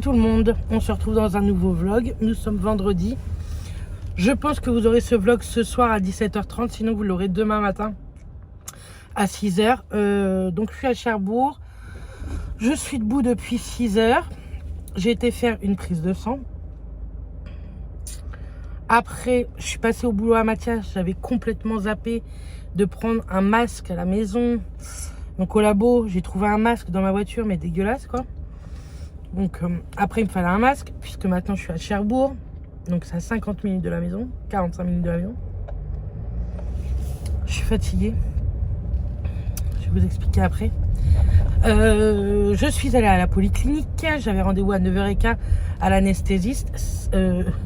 tout le monde, on se retrouve dans un nouveau vlog. Nous sommes vendredi. Je pense que vous aurez ce vlog ce soir à 17h30, sinon vous l'aurez demain matin à 6h. Donc je suis à Cherbourg. Je suis debout depuis 6h. J'ai été faire une prise de sang. Après, je suis passée au boulot à Mathias. J'avais complètement zappé de prendre un masque à la maison. Donc au labo, j'ai trouvé un masque dans ma voiture, mais dégueulasse quoi. Donc après, il me fallait un masque, puisque maintenant je suis à Cherbourg. Donc c'est à 50 minutes de la maison, 45 minutes de la maison. Je suis fatiguée. Je vais vous expliquer après. Je suis allée à la polyclinique. J'avais rendez-vous à 9h15 à l'anesthésiste.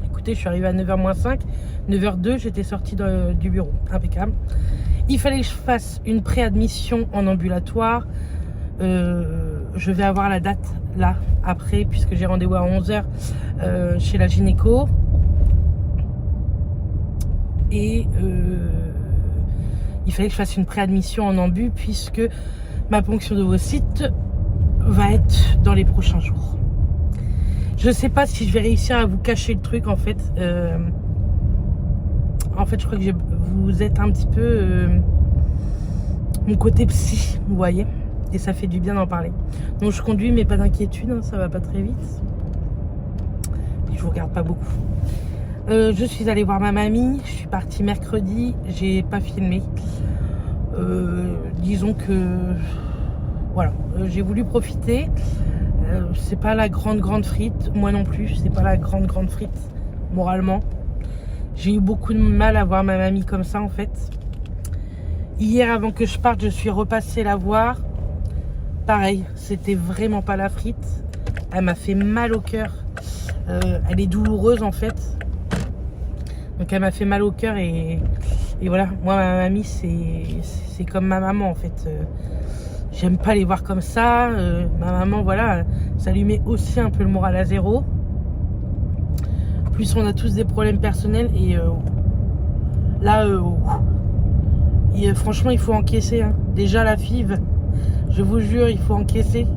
Écoutez, je suis arrivée à 9h-5. 9h02, j'étais sortie du bureau. Impeccable. Il fallait que je fasse une préadmission en ambulatoire. Je vais avoir la date là, après, puisque j'ai rendez-vous à 11h chez la gynéco. Et il fallait que je fasse une préadmission en ambu, puisque ma ponction d'ovocytes va être dans les prochains jours. Je sais pas si je vais réussir à vous cacher le truc en fait. En fait, je crois que vous êtes un petit peu mon côté psy, vous voyez. Et ça fait du bien d'en parler. Donc je conduis, mais pas d'inquiétude, hein, ça va pas très vite. Et je vous regarde pas beaucoup. Je suis allée voir ma mamie. Je suis partie mercredi. J'ai pas filmé. Disons que voilà, j'ai voulu profiter. C'est pas la grande frite, moi non plus. C'est pas la grande frite moralement. J'ai eu beaucoup de mal à voir ma mamie comme ça en fait. Hier, avant que je parte, je suis repassée la voir. Pareil, c'était vraiment pas la frite. Elle m'a fait mal au cœur. Elle est douloureuse en fait. Donc elle m'a fait mal au cœur et voilà. Moi, ma mamie, c'est comme ma maman en fait. J'aime pas les voir comme ça. Ma maman, voilà, ça lui met aussi un peu le moral à zéro. Plus on a tous des problèmes personnels et là, franchement, il faut encaisser. Hein. Déjà la FIV, je vous jure, il faut encaisser.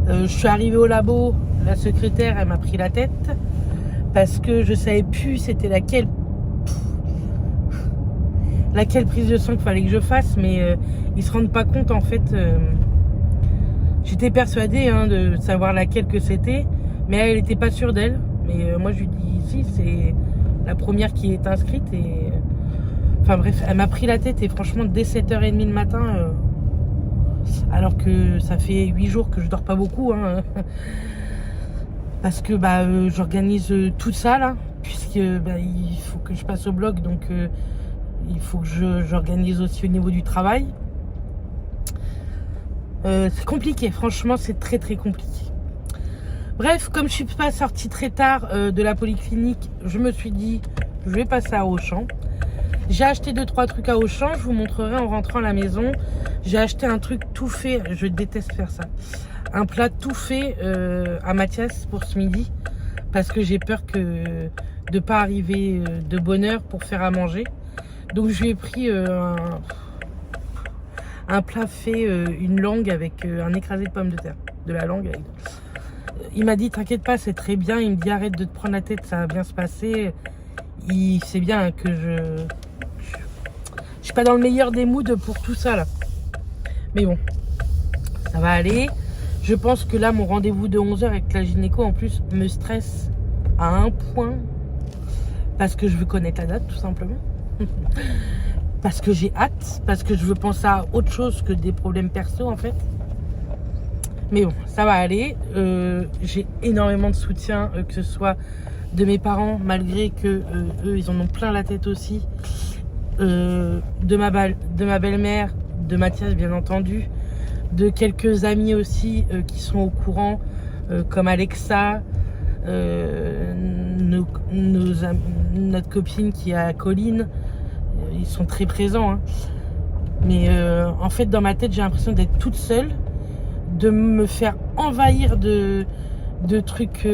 Je suis arrivée au labo, la secrétaire, elle m'a pris la tête parce que je savais plus c'était laquelle prise de sang qu'il fallait que je fasse, mais ils se rendent pas compte en fait. J'étais persuadée de savoir laquelle que c'était, mais elle était pas sûre d'elle. Mais moi je lui dis si, c'est la première qui est inscrite et enfin bref, elle m'a pris la tête et franchement dès 7h30 le matin, alors que ça fait 8 jours que je dors pas beaucoup, parce que j'organise tout ça là, puisque il faut que je passe au blog, donc il faut que j'organise aussi au niveau du travail. C'est compliqué, franchement c'est très compliqué. Bref, comme je suis pas sortie très tard de la polyclinique, je me suis dit je vais passer à Auchan. J'ai acheté 2-3 trucs à Auchan, je vous montrerai en rentrant à la maison. J'ai acheté un truc tout fait, je déteste faire ça. Un plat tout fait à Mathias pour ce midi, parce que j'ai peur de pas arriver de bonne heure pour faire à manger. Donc je lui ai pris un plat fait, une langue avec un écrasé de pommes de terre. De la langue avec... Il m'a dit t'inquiète pas, c'est très bien. Il me dit arrête de te prendre la tête, ça va bien se passer. Il sait bien que je suis pas dans le meilleur des moods pour tout ça là. Mais bon, ça va aller. Je pense que là mon rendez-vous de 11h avec la gynéco en plus me stresse à un point. Parce que je veux connaître la date tout simplement. Parce que j'ai hâte. Parce que je veux penser à autre chose que des problèmes perso en fait. Mais bon, ça va aller. J'ai énormément de soutien, que ce soit de mes parents, malgré que eux, ils en ont plein la tête aussi. De ma belle-mère, de Mathias, bien entendu. De quelques amis aussi qui sont au courant, comme Alexa, notre copine qui est à Colline. Ils sont très présents. Hein. Mais en fait, dans ma tête, j'ai l'impression d'être toute seule. De me faire envahir de trucs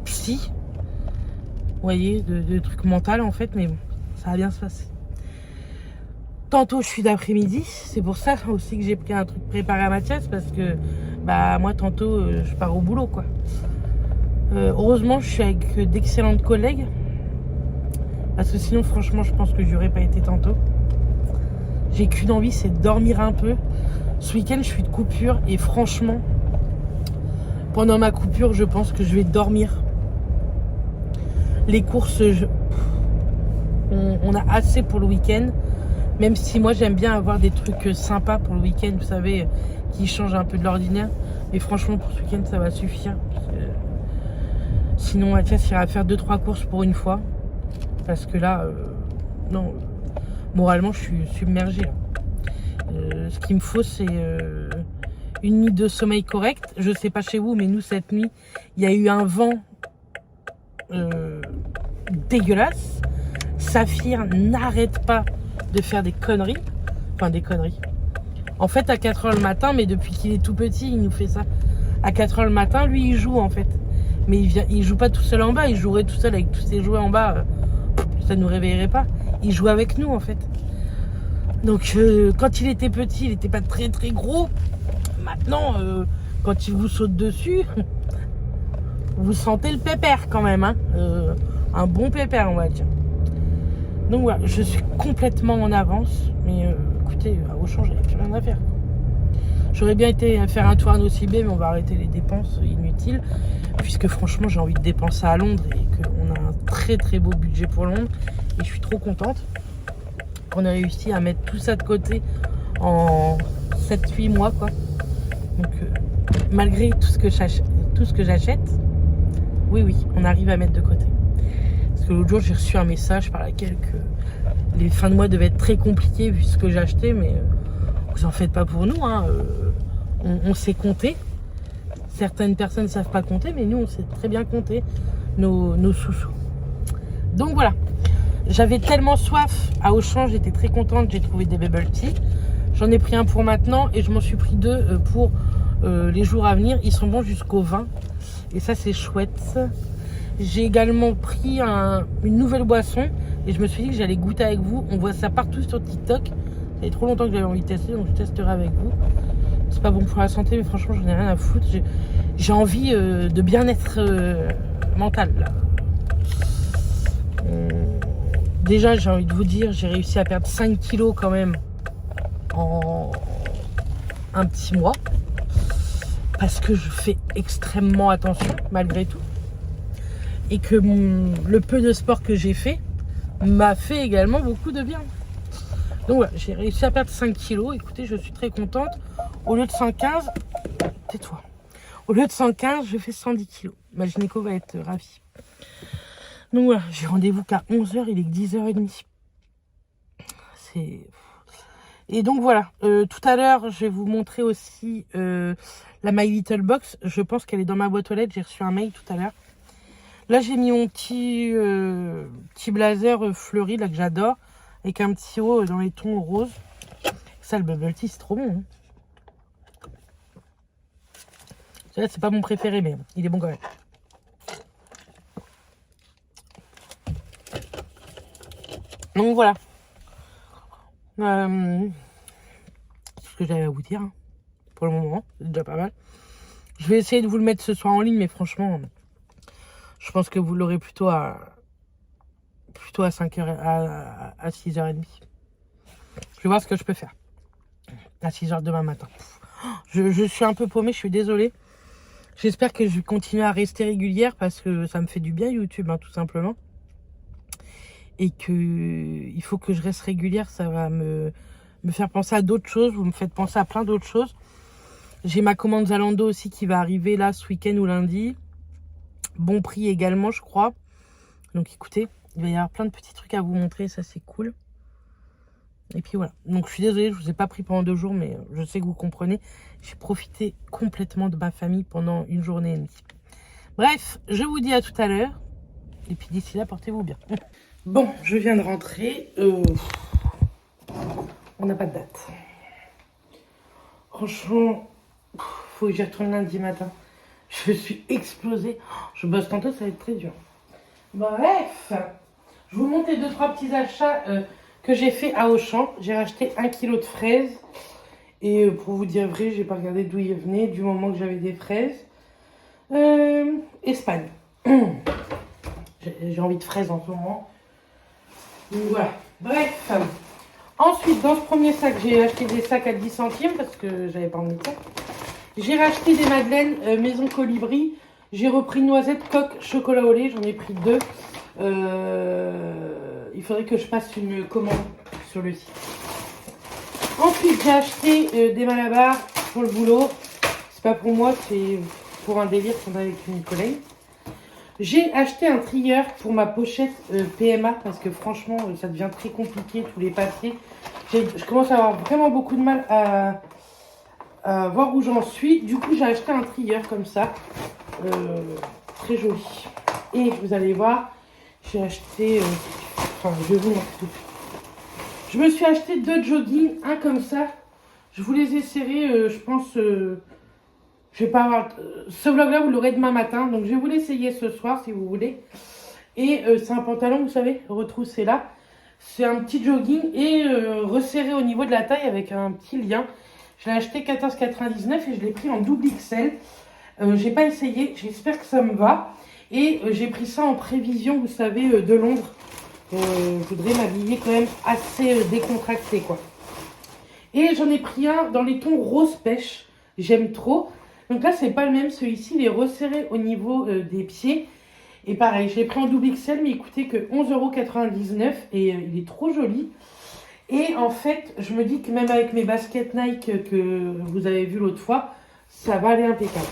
psy, vous voyez, de trucs mentaux en fait, mais bon, ça va bien se passer. Tantôt je suis d'après-midi, c'est pour ça aussi que j'ai pris un truc préparé à Mathias, parce que moi tantôt je pars au boulot quoi. Heureusement, je suis avec d'excellentes collègues. Parce que sinon, franchement, je pense que je n'aurais pas été tantôt. J'ai qu'une envie, c'est de dormir un peu. Ce week-end, je suis de coupure. Et franchement, pendant ma coupure, je pense que je vais dormir. Les courses, on a assez pour le week-end. Même si moi, j'aime bien avoir des trucs sympas pour le week-end, vous savez, qui changent un peu de l'ordinaire. Mais franchement, pour ce week-end, ça va suffire. Sinon, Mathias ira faire 2-3 courses pour une fois. Parce que là, non, moralement, je suis submergée. Là. Ce qu'il me faut, c'est une nuit de sommeil correcte. Je sais pas chez vous, mais nous, cette nuit, il y a eu un vent dégueulasse. Saphir n'arrête pas de faire des conneries. Enfin, des conneries. En fait, à 4h le matin, mais depuis qu'il est tout petit, il nous fait ça. À 4h le matin, lui, il joue, en fait. Mais il joue pas tout seul en bas. Il jouerait tout seul avec tous ses jouets en bas. Ça ne nous réveillerait pas. Il joue avec nous, en fait. Donc, quand il était petit, il n'était pas très, très gros. Maintenant, quand il vous saute dessus, vous sentez le pépère, quand même. Hein. Un bon pépère, on va dire. Donc, voilà, je suis complètement en avance. Mais, écoutez, à Auchan, j'avais plus rien à faire. J'aurais bien été faire un tour à Nocibé, mais on va arrêter les dépenses inutiles. Puisque franchement, j'ai envie de dépenser à Londres et qu'on a un très très beau budget pour Londres. Et je suis trop contente qu'on ait réussi à mettre tout ça de côté en 7-8 mois, quoi. Donc, malgré tout ce que j'achète, oui, on arrive à mettre de côté. Parce que l'autre jour, j'ai reçu un message par lequel que les fins de mois devaient être très compliquées vu ce que j'ai acheté, mais vous en faites pas pour nous, hein. On sait compter. Certaines personnes ne savent pas compter, mais nous, on sait très bien compter nos sous-sous. Donc voilà, j'avais tellement soif à Auchan, j'étais très contente, j'ai trouvé des bubble tea. J'en ai pris un pour maintenant et je m'en suis pris 2 pour les jours à venir. Ils sont bons jusqu'au 20 et ça, c'est chouette. J'ai également pris une nouvelle boisson et je me suis dit que j'allais goûter avec vous. On voit ça partout sur TikTok. Ça fait trop longtemps que j'avais envie de tester, donc je testerai avec vous. C'est pas bon pour la santé, mais franchement, j'en ai rien à foutre. J'ai envie de bien-être mental, là. Déjà, j'ai envie de vous dire, j'ai réussi à perdre 5 kilos quand même en un petit mois. Parce que je fais extrêmement attention, malgré tout. Et que le peu de sport que j'ai fait m'a fait également beaucoup de bien. Donc voilà, j'ai réussi à perdre 5 kilos. Écoutez, je suis très contente. Au lieu de 115, tais-toi. Au lieu de 115, je fais 110 kilos. Ma gynéco va être ravie. Donc voilà, j'ai rendez-vous qu'à 11h, il est que 10h30. Et donc voilà, tout à l'heure, je vais vous montrer aussi la My Little Box. Je pense qu'elle est dans ma boîte aux lettres. J'ai reçu un mail tout à l'heure. Là, j'ai mis mon petit blazer fleuri là que j'adore. Avec un petit haut dans les tons roses. Ça, le bubble tea, c'est trop bon. Hein. C'est pas mon préféré, mais il est bon quand même. Donc voilà. C'est ce que j'avais à vous dire. Hein. Pour le moment, c'est déjà pas mal. Je vais essayer de vous le mettre ce soir en ligne, mais franchement, je pense que vous l'aurez plutôt à 5h, à 6h30. Je vais voir ce que je peux faire. À 6h demain matin. Je suis un peu paumée, je suis désolée. J'espère que je vais continuer à rester régulière parce que ça me fait du bien YouTube, hein, tout simplement. Et que il faut que je reste régulière, ça va me faire penser à d'autres choses. Vous me faites penser à plein d'autres choses. J'ai ma commande Zalando aussi qui va arriver là ce week-end ou lundi. Bon prix également, je crois. Donc écoutez, il va y avoir plein de petits trucs à vous montrer, ça c'est cool. Et puis voilà, donc je suis désolée, je vous ai pas pris pendant 2 jours, mais je sais que vous comprenez. J'ai profité complètement de ma famille pendant une journée et demie. Bref, je vous dis à tout à l'heure. Et puis d'ici là, portez-vous bien. Bon, je viens de rentrer. On n'a pas de date. Franchement, faut que j'y retourne lundi matin. Je suis explosée. Je bosse tantôt, ça va être très dur. Bref, je vous montre les 2-3 petits achats que j'ai fait à Auchan. J'ai racheté 1 kg de fraises. Et pour vous dire vrai, j'ai pas regardé d'où ils venaient, du moment que j'avais des fraises. Espagne. J'ai envie de fraises en ce moment. Donc voilà. Bref. Ensuite, dans ce premier sac, j'ai acheté des sacs à 10 centimes parce que j'avais pas envie de ça. J'ai racheté des madeleines Maison Colibri. J'ai repris noisette, coque, chocolat au lait. J'en ai pris 2. Il faudrait que je passe une commande sur le site. Ensuite, j'ai acheté des malabars pour le boulot. C'est pas pour moi, c'est pour un délire qu'on a avec une collègue. J'ai acheté un trieur pour ma pochette PMA parce que franchement, ça devient très compliqué, tous les papiers. Je commence à avoir vraiment beaucoup de mal à voir où j'en suis. Du coup, j'ai acheté un trieur comme ça, très joli. Et vous allez voir, j'ai acheté, enfin, je vais vous montrer tout de suite. Je me suis acheté 2 jogging, un comme ça. Je vous les ai serrés, je pense, je vais pas avoir... ce vlog-là, vous l'aurez demain matin. Donc, je vais vous l'essayer ce soir, si vous voulez. Et c'est un pantalon, vous savez, retroussé là. C'est un petit jogging et resserré au niveau de la taille avec un petit lien. Je l'ai acheté 14,99 et je l'ai pris en double XL. J'ai pas essayé, j'espère que ça me va. Et j'ai pris ça en prévision, vous savez, de Londres. Je voudrais m'habiller quand même assez décontracté, quoi. Et j'en ai pris un dans les tons rose pêche. J'aime trop. Donc là, c'est pas le même. Celui-ci, il est resserré au niveau des pieds. Et pareil, je l'ai pris en double XL, mais il coûtait que 11,99 € et il est trop joli. Et en fait, je me dis que même avec mes baskets Nike que vous avez vu l'autre fois, ça va aller impeccable.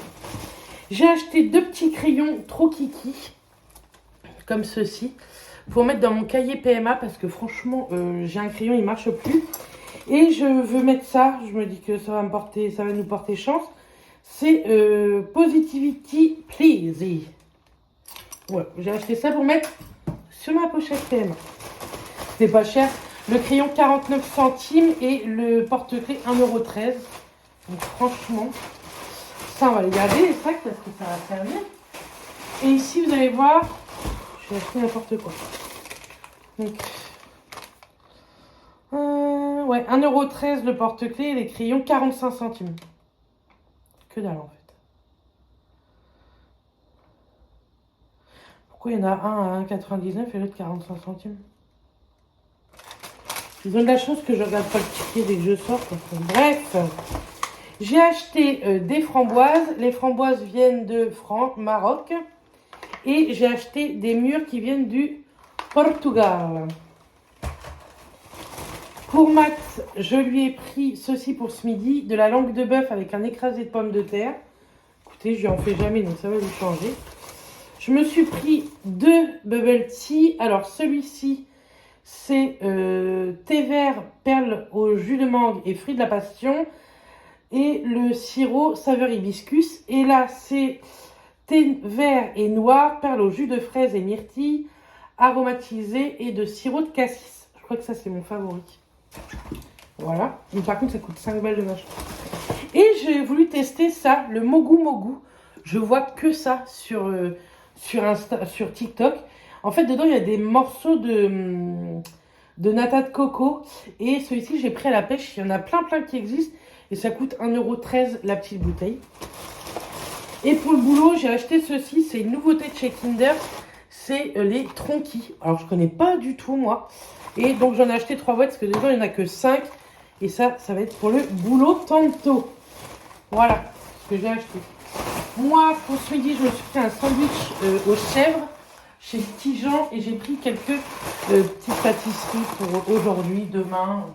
J'ai acheté 2 petits crayons trop kiki, comme ceci, pour mettre dans mon cahier PMA parce que franchement, j'ai un crayon, il marche plus. Et je veux mettre ça, je me dis que ça va nous porter chance. C'est Positivity Please. Voilà, j'ai acheté ça pour mettre sur ma pochette PMA. C'est pas cher. Le crayon 49 centimes et le porte-clés 1,13 €. Donc franchement, ça on va les garder les sacs parce que ça va servir. Et ici vous allez voir, je vais acheter n'importe quoi. Donc, ouais, 1,13 € le porte-clés et les crayons 45 centimes. Que dalle en fait. Pourquoi il y en a un à 1,99 et l'autre 45 centimes? Ils ont de la chance que je regarde pas le ticket dès que je sors. Bref, j'ai acheté des framboises. Les framboises viennent de Maroc. Et j'ai acheté des mûres qui viennent du Portugal. Pour Max, je lui ai pris ceci pour ce midi, de la langue de bœuf avec un écrasé de pommes de terre. Écoutez, je lui en fais jamais, donc ça va lui changer. Je me suis pris 2 bubble tea. Alors celui-ci, c'est thé vert, perles au jus de mangue et fruits de la passion. Et le sirop saveur hibiscus. Et là, c'est thé vert et noir, perles au jus de fraise et myrtille, aromatisé et de sirop de cassis. Je crois que ça, c'est mon favori. Voilà. Mais par contre, ça coûte 5 balles de machin. Et j'ai voulu tester ça, le Mogu Mogu. Je vois que ça sur TikTok. En fait, dedans, il y a des morceaux de nata de coco. Et celui-ci, j'ai pris à la pêche. Il y en a plein qui existent. Et ça coûte 1,13 € la petite bouteille. Et pour le boulot, j'ai acheté ceci. C'est une nouveauté de chez Kinder. C'est les tronquis. Alors, je connais pas du tout, moi. Et donc, j'en ai acheté 3 boîtes parce que dedans, il n'y en a que 5. Et ça va être pour le boulot tantôt. Voilà ce que j'ai acheté. Moi, pour ce midi, je me suis fait un sandwich aux chèvres chez Petit Jean. Et j'ai pris quelques petites pâtisseries pour aujourd'hui, demain,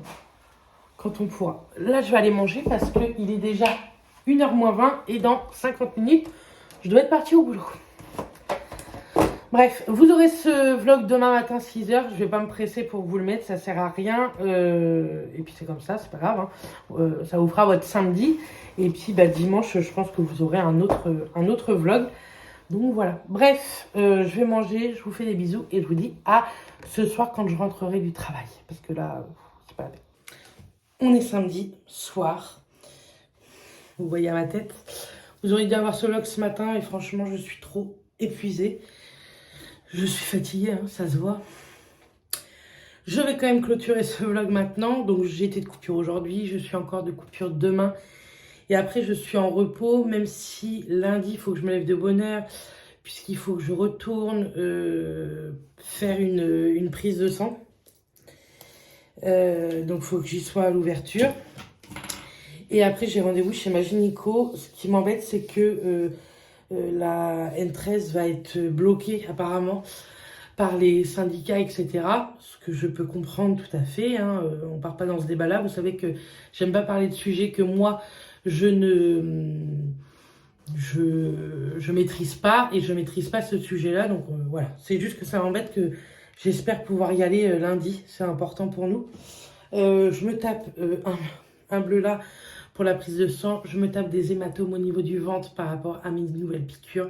quand on pourra. Là, je vais aller manger parce qu'il est déjà 1h moins 20 et dans 50 minutes, je dois être partie au boulot. Bref, vous aurez ce vlog demain matin 6 h. Je vais pas me presser pour vous le mettre, ça sert à rien. Et puis c'est comme ça, c'est pas grave. Hein. Ça vous fera votre samedi. Et puis bah, dimanche, je pense que vous aurez un autre vlog. Donc voilà. Bref, je vais manger, je vous fais des bisous et je vous dis à ce soir quand je rentrerai du travail. Parce que là, c'est pas la peine. On est samedi soir. Vous voyez à ma tête. Vous aurez dû avoir ce vlog ce matin et franchement, je suis trop épuisée. Je suis fatiguée, hein, ça se voit. Je vais quand même clôturer ce vlog maintenant. Donc j'ai été de coupure aujourd'hui, je suis encore de coupure demain. Et après je suis en repos, même si lundi il faut que je me lève de bonne heure, puisqu'il faut que je retourne faire une prise de sang. Donc il faut que j'y sois à l'ouverture. Et après j'ai rendez-vous chez ma gynéco. Ce qui m'embête, c'est que la N13 va être bloquée apparemment par les syndicats, etc. Ce que je peux comprendre tout à fait, hein. On part pas dans ce débat-là. Vous savez que j'aime pas parler de sujets que moi je maîtrise pas, et je maîtrise pas ce sujet-là. Donc voilà, c'est juste que ça m'embête, que j'espère pouvoir y aller lundi. C'est important pour nous. Je me tape un bleu là pour la prise de sang. Je me tape des hématomes au niveau du ventre par rapport à mes nouvelles piqûres.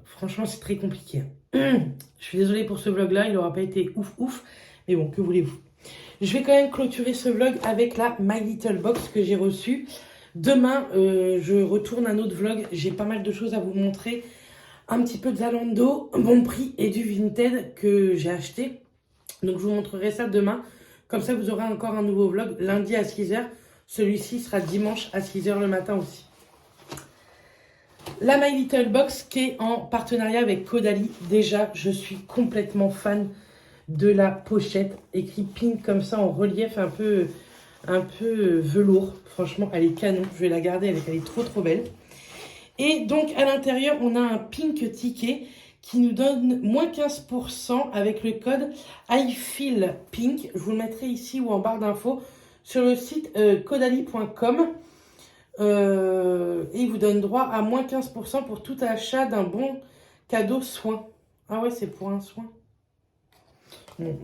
Franchement, c'est très compliqué. Je suis désolée pour ce vlog-là, il n'aura pas été ouf. Mais bon, que voulez-vous. Je vais quand même clôturer ce vlog avec la My Little Box que j'ai reçue. Demain, je retourne un autre vlog. J'ai pas mal de choses à vous montrer. Un petit peu de Zalando, bon prix, et du Vinted que j'ai acheté. Donc, je vous montrerai ça demain. Comme ça, vous aurez encore un nouveau vlog lundi à 6 h. Celui-ci sera dimanche à 6 h le matin aussi. La My Little Box qui est en partenariat avec Caudalie. Déjà, je suis complètement fan de la pochette. Écrit pink comme ça en relief un peu velours. Franchement, elle est canon. Je vais la garder, elle est trop belle. Et donc, à l'intérieur, on a un pink ticket qui nous donne moins 15% avec le code IFEELPINK. Je vous le mettrai ici ou en barre d'infos sur le site caudalie.com. Et il vous donne droit à moins 15% pour tout achat d'un bon cadeau soin. Ah ouais, c'est pour un soin. Bon,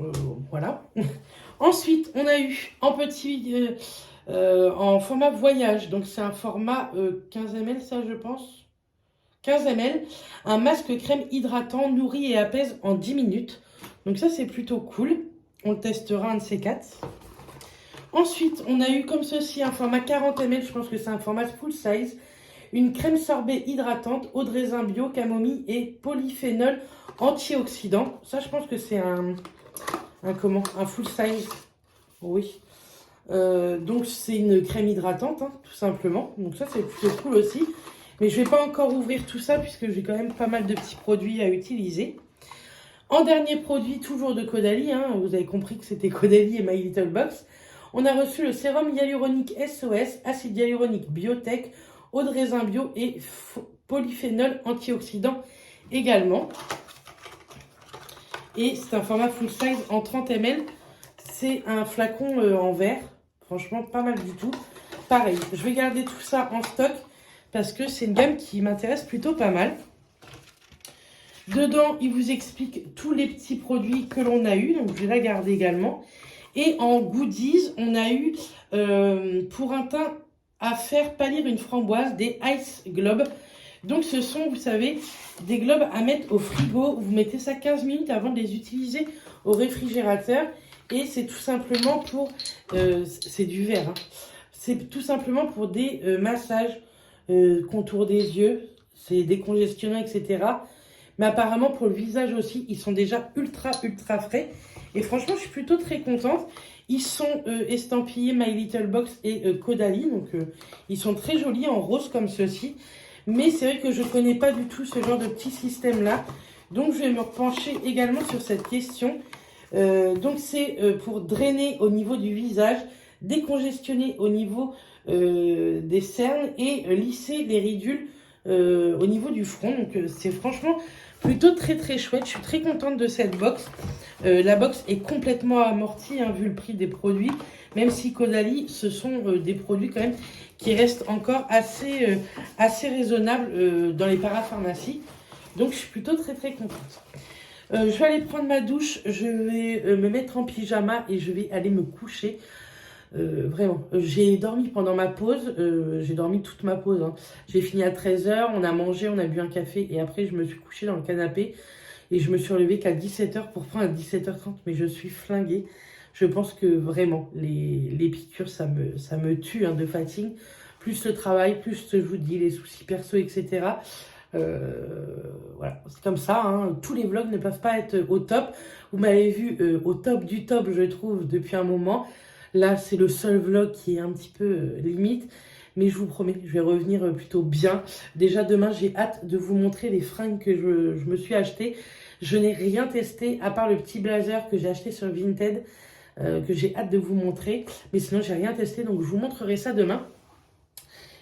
voilà. Ensuite, on a eu en petit, en format voyage. Donc, c'est un format 15 ml, ça, je pense. 15 ml. Un masque crème hydratant, nourrit et apaise en 10 minutes. Donc, ça, c'est plutôt cool. On le testera un de ces quatre. Ensuite, on a eu comme ceci un format 40 ml, je pense que c'est un format full size. Une crème sorbet hydratante, eau de raisin bio, camomille et polyphénol antioxydant. Ça, je pense que c'est un full size. Oui. Donc, c'est une crème hydratante, hein, tout simplement. Donc, ça, c'est plutôt cool aussi. Mais je ne vais pas encore ouvrir tout ça puisque j'ai quand même pas mal de petits produits à utiliser. En dernier produit, toujours de Caudalie, hein, vous avez compris que c'était Caudalie et My Little Box. On a reçu le sérum hyaluronique SOS, acide hyaluronique biotech, eau de raisin bio et polyphénol antioxydant également. Et c'est un format full size en 30 ml. C'est un flacon en verre. Franchement, pas mal du tout. Pareil, je vais garder tout ça en stock parce que c'est une gamme qui m'intéresse plutôt pas mal. Dedans, il vous explique tous les petits produits que l'on a eu. Donc, je vais la garder également. Et en goodies, on a eu pour un teint à faire pâlir une framboise, des Ice Globes. Donc ce sont, vous savez, des globes à mettre au frigo. Vous mettez ça 15 minutes avant de les utiliser au réfrigérateur. Et c'est tout simplement pour... c'est du verre. Hein. C'est tout simplement pour des massages, contour des yeux. C'est décongestionnant, etc. Mais apparemment, pour le visage aussi, ils sont déjà ultra frais. Et franchement, je suis plutôt très contente. Ils sont estampillés My Little Box et Caudalie. Donc, ils sont très jolis en rose comme ceci. Mais c'est vrai que je ne connais pas du tout ce genre de petit système-là. Donc, je vais me pencher également sur cette question. Donc, c'est pour drainer au niveau du visage, décongestionner au niveau des cernes et lisser les ridules au niveau du front. Donc, c'est franchement plutôt très chouette. Je suis très contente de cette box. La box est complètement amortie, hein, vu le prix des produits. Même si Caudalie, ce sont des produits quand même qui restent encore assez raisonnables dans les parapharmacies. Donc, je suis plutôt très contente. Je vais aller prendre ma douche. Je vais me mettre en pyjama et je vais aller me coucher. Vraiment, j'ai dormi pendant ma pause, j'ai dormi toute ma pause, hein. J'ai fini à 13 h, on a mangé, on a bu un café et après je me suis couchée dans le canapé et je me suis relevée qu'à 17 h pour prendre à 17 h 30, mais je suis flinguée. Je pense que vraiment les piqûres ça me tue, hein, de fatigue, plus le travail, plus je vous dis les soucis perso, etc. Voilà, c'est comme ça, hein. Tous les vlogs ne peuvent pas être au top. Vous m'avez vu au top du top, je trouve, depuis un moment. Là, c'est le seul vlog qui est un petit peu limite. Mais je vous promets, je vais revenir plutôt bien. Déjà demain, j'ai hâte de vous montrer les fringues que je me suis achetées. Je n'ai rien testé à part le petit blazer que j'ai acheté sur Vinted, que j'ai hâte de vous montrer. Mais sinon, j'ai rien testé, donc je vous montrerai ça demain.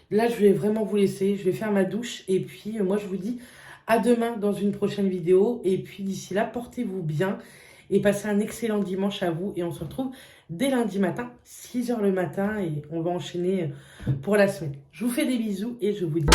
Là, je vais vraiment vous laisser. Je vais faire ma douche. Et puis, moi, je vous dis à demain dans une prochaine vidéo. Et puis, d'ici là, portez-vous bien et passez un excellent dimanche à vous. Et on se retrouve dès lundi matin, 6 h le matin. Et on va enchaîner pour la semaine. Je vous fais des bisous et je vous dis...